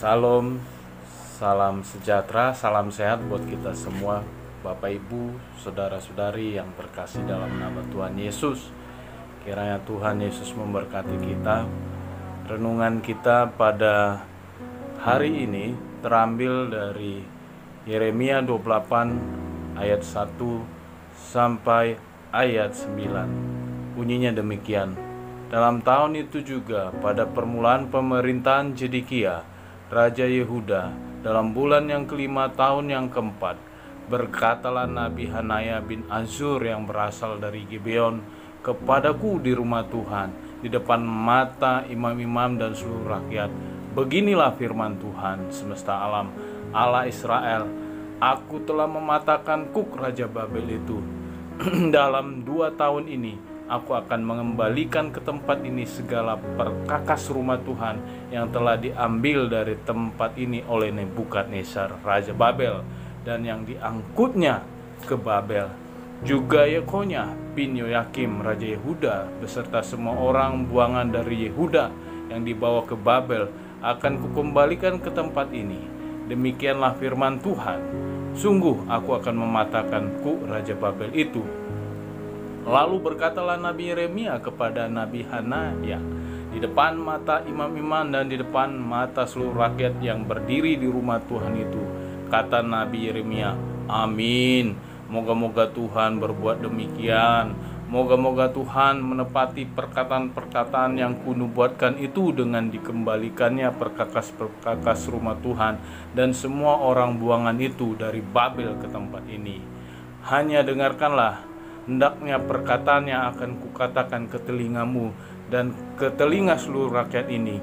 Salam, salam sejahtera, salam sehat buat kita semua, Bapak Ibu, saudara-saudari yang terkasih dalam nama Tuhan Yesus. Kiranya Tuhan Yesus memberkati kita. Renungan kita pada hari ini terambil dari Yeremia 28 ayat 1 sampai ayat 9. Bunyinya demikian. Dalam tahun itu juga, pada permulaan pemerintahan Zedekia, Raja Yehuda, dalam bulan yang kelima tahun yang keempat, berkatalah Nabi Hanaya bin Azur yang berasal dari Gibeon kepadaku di rumah Tuhan, di depan mata imam-imam dan seluruh rakyat. Beginilah firman Tuhan semesta alam, Allah Israel, aku telah mematahkan Kuk Raja Babel itu. Dalam 2 tahun ini, aku akan mengembalikan ke tempat ini segala perkakas rumah Tuhan yang telah diambil dari tempat ini oleh Nebukadnezar Raja Babel dan yang diangkutnya ke Babel. Juga Yekonya bin Yoyakim Raja Yehuda beserta semua orang buangan dari Yehuda yang dibawa ke Babel akan kukembalikan ke tempat ini. Demikianlah firman Tuhan, sungguh aku akan mematahkan Kuk Raja Babel itu. Lalu berkatalah Nabi Yeremia kepada Nabi Hanaya di depan mata imam-imam dan di depan mata seluruh rakyat yang berdiri di rumah Tuhan itu. Kata Nabi Yeremia, amin. Moga-moga Tuhan berbuat demikian. Moga-moga Tuhan menepati perkataan-perkataan yang kunubuatkan itu dengan dikembalikannya perkakas-perkakas rumah Tuhan dan semua orang buangan itu dari Babel ke tempat ini. Hanya dengarkanlah, hendaknya perkataannya akan kukatakan ke telingamu dan ke telinga seluruh rakyat ini.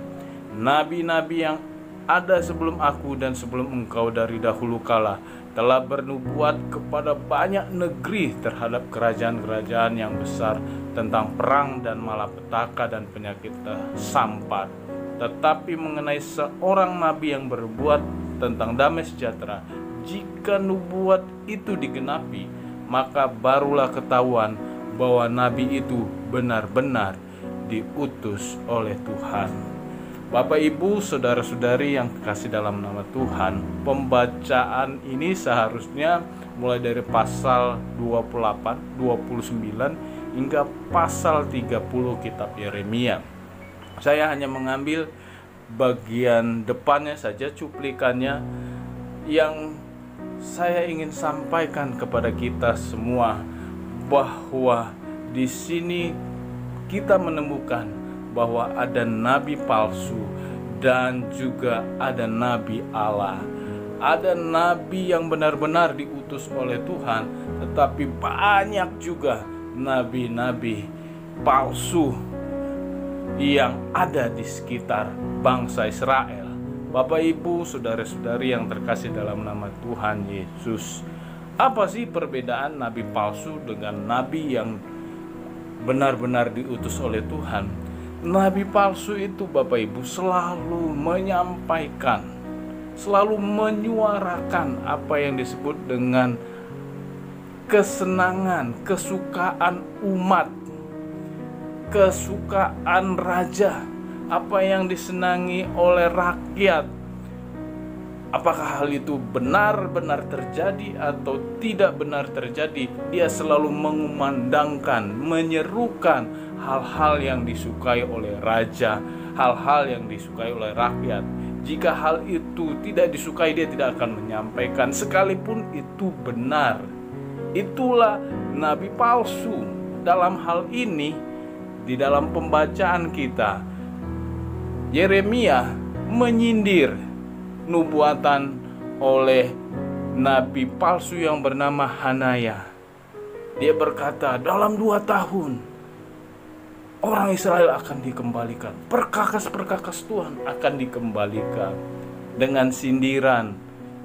Nabi-nabi yang ada sebelum aku dan sebelum engkau dari dahulu kala telah bernubuat kepada banyak negeri terhadap kerajaan-kerajaan yang besar tentang perang dan malapetaka dan penyakit sampat. Tetapi mengenai seorang nabi yang berbuat tentang damai sejahtera, jika nubuat itu digenapi, maka barulah ketahuan bahwa nabi itu benar-benar diutus oleh Tuhan. Bapak Ibu, saudara-saudari yang kekasih dalam nama Tuhan, pembacaan ini seharusnya mulai dari pasal 28, 29 hingga pasal 30 kitab Yeremia. Saya hanya mengambil bagian depannya saja, cuplikannya, yang saya ingin sampaikan kepada kita semua bahwa di sini kita menemukan bahwa ada nabi palsu dan juga ada nabi Allah. Ada nabi yang benar-benar diutus oleh Tuhan, tetapi banyak juga nabi-nabi palsu yang ada di sekitar bangsa Israel. Bapak Ibu, saudara-saudari yang terkasih dalam nama Tuhan Yesus, apa sih perbedaan nabi palsu dengan nabi yang benar-benar diutus oleh Tuhan? Nabi palsu itu, Bapak Ibu, selalu menyampaikan, selalu menyuarakan apa yang disebut dengan kesenangan, kesukaan umat, kesukaan raja, apa yang disenangi oleh rakyat. Apakah hal itu benar-benar terjadi atau tidak benar terjadi, dia selalu mengumandangkan, menyerukan hal-hal yang disukai oleh raja, hal-hal yang disukai oleh rakyat. Jika hal itu tidak disukai, dia tidak akan menyampaikan sekalipun itu benar. Itulah nabi palsu. Dalam hal ini, di dalam pembacaan kita, Yeremia menyindir nubuatan oleh nabi palsu yang bernama Hanaya. Dia berkata, dalam 2 tahun orang Israel akan dikembalikan, perkakas-perkakas Tuhan akan dikembalikan. Dengan sindiran,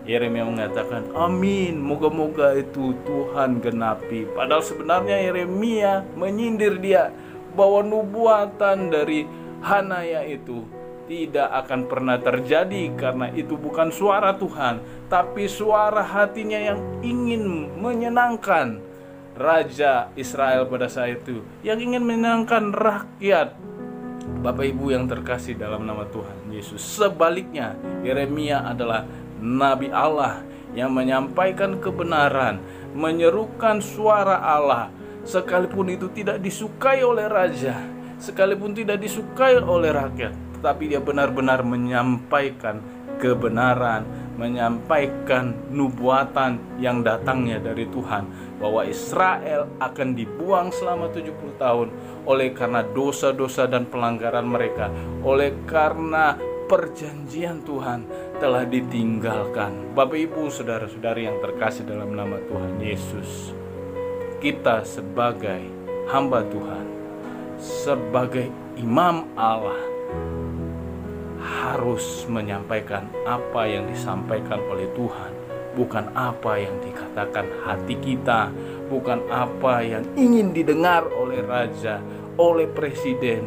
Yeremia mengatakan, amin, moga-moga itu Tuhan genapi. Padahal sebenarnya Yeremia menyindir dia bahwa nubuatan dari Hanaya itu tidak akan pernah terjadi, karena itu bukan suara Tuhan, tapi suara hatinya yang ingin menyenangkan Raja Israel pada saat itu, yang ingin menyenangkan rakyat Bapak Ibu yang terkasih dalam nama Tuhan Yesus, sebaliknya Yeremia adalah nabi Allah yang menyampaikan kebenaran, menyerukan suara Allah, sekalipun itu tidak disukai oleh raja, sekalipun tidak disukai oleh rakyat, tetapi dia benar-benar menyampaikan kebenaran, menyampaikan nubuatan yang datangnya dari Tuhan, bahwa Israel akan dibuang selama 70 tahun oleh karena dosa-dosa dan pelanggaran mereka, oleh karena perjanjian Tuhan telah ditinggalkan. Bapak Ibu saudara-saudari yang terkasih dalam nama Tuhan Yesus, kita sebagai hamba Tuhan, sebagai imam Allah, harus menyampaikan apa yang disampaikan oleh Tuhan, bukan apa yang dikatakan hati kita, bukan apa yang ingin didengar oleh raja, oleh presiden,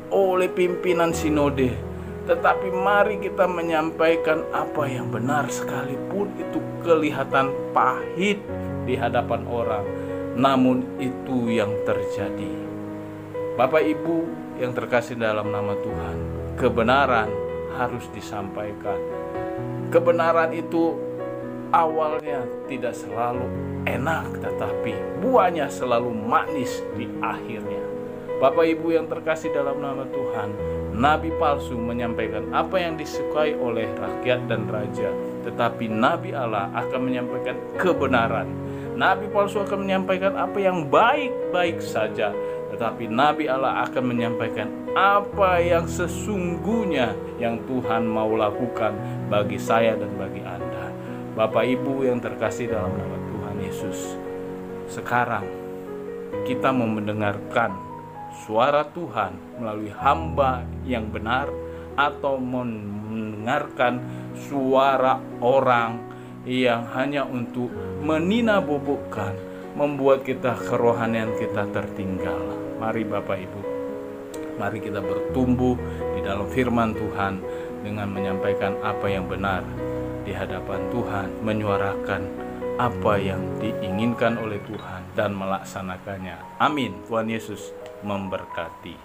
oleh pimpinan sinode. Tetapi mari kita menyampaikan apa yang benar, sekalipun itu kelihatan pahit di hadapan orang, namun itu yang terjadi. Bapak Ibu yang terkasih dalam nama Tuhan, kebenaran harus disampaikan. Kebenaran itu awalnya tidak selalu enak, tetapi buahnya selalu manis di akhirnya. Bapak Ibu yang terkasih dalam nama Tuhan, nabi palsu menyampaikan apa yang disukai oleh rakyat dan raja, tetapi nabi Allah akan menyampaikan kebenaran. Nabi palsu akan menyampaikan apa yang baik-baik saja, tetapi nabi Allah akan menyampaikan apa yang sesungguhnya yang Tuhan mau lakukan bagi saya dan bagi Anda. Bapak Ibu yang terkasih dalam nama Tuhan Yesus, sekarang kita mau mendengarkan suara Tuhan melalui hamba yang benar, atau mendengarkan suara orang yang hanya untuk menina-bobokkan, membuat kita kerohanian kita tertinggal. Mari Bapak Ibu, mari kita bertumbuh di dalam firman Tuhan dengan menyampaikan apa yang benar di hadapan Tuhan, menyuarakan apa yang diinginkan oleh Tuhan dan melaksanakannya. Amin. Tuhan Yesus memberkati.